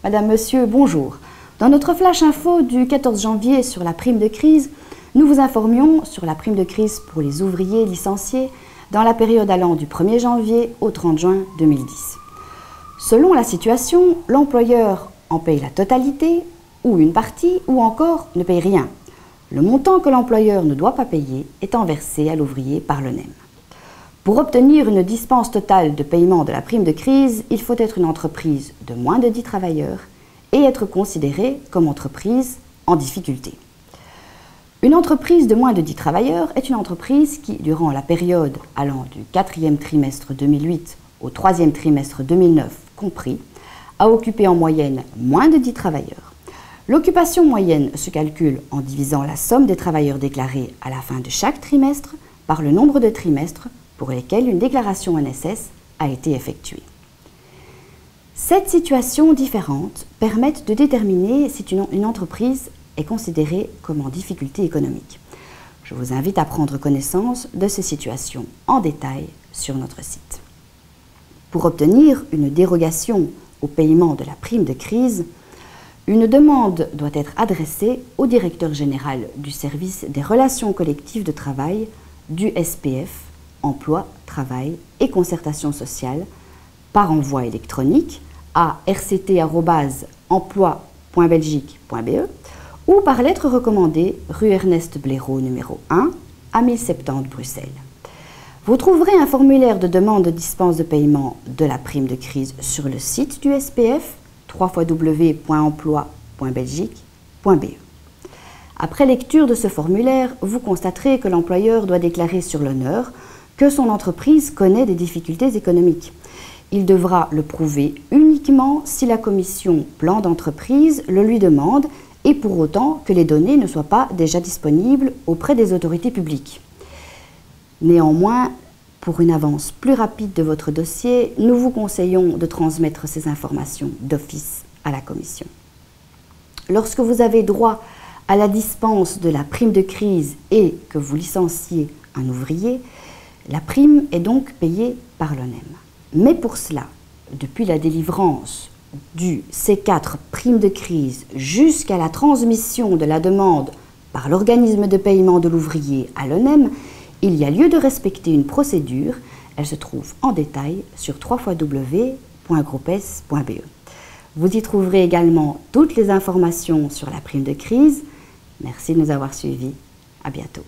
Madame, Monsieur, bonjour. Dans notre flash info du 14 janvier sur la prime de crise, nous vous informions sur la prime de crise pour les ouvriers licenciés dans la période allant du 1er janvier au 30 juin 2010. Selon la situation, l'employeur en paye la totalité, ou une partie, ou encore ne paye rien. Le montant que l'employeur ne doit pas payer étant versé à l'ouvrier par le NEM. Pour obtenir une dispense totale de paiement de la prime de crise, il faut être une entreprise de moins de 10 travailleurs et être considéré comme entreprise en difficulté. Une entreprise de moins de 10 travailleurs est une entreprise qui, durant la période allant du 4e trimestre 2008 au 3e trimestre 2009 compris, a occupé en moyenne moins de 10 travailleurs. L'occupation moyenne se calcule en divisant la somme des travailleurs déclarés à la fin de chaque trimestre par le nombre de trimestres pour lesquels une déclaration NSS a été effectuée. Cette situation différente permet de déterminer si une entreprise est considérée comme en difficulté économique. Je vous invite à prendre connaissance de ces situations en détail sur notre site. Pour obtenir une dérogation au paiement de la prime de crise, une demande doit être adressée au directeur général du service des relations collectives de travail du SPF, Emploi, Travail et Concertation sociale, par envoi électronique à rct@emploi.belgique.be ou par lettre recommandée rue Ernest Blaireau numéro 1 à 1070 Bruxelles. Vous trouverez un formulaire de demande de dispense de paiement de la prime de crise sur le site du SPF www.emploi.belgique.be. Après lecture de ce formulaire, vous constaterez que l'employeur doit déclarer sur l'honneur que son entreprise connaît des difficultés économiques. Il devra le prouver uniquement si la commission plan d'entreprise le lui demande et pour autant que les données ne soient pas déjà disponibles auprès des autorités publiques. Néanmoins, pour une avance plus rapide de votre dossier, nous vous conseillons de transmettre ces informations d'office à la commission. Lorsque vous avez droit à la dispense de la prime de crise et que vous licenciez un ouvrier, la prime est donc payée par le NEM. Mais pour cela, depuis la délivrance du C4 prime de crise jusqu'à la transmission de la demande par l'organisme de paiement de l'ouvrier à l'ONEM, il y a lieu de respecter une procédure. Elle se trouve en détail sur www.groupes.be. Vous y trouverez également toutes les informations sur la prime de crise. Merci de nous avoir suivis. À bientôt.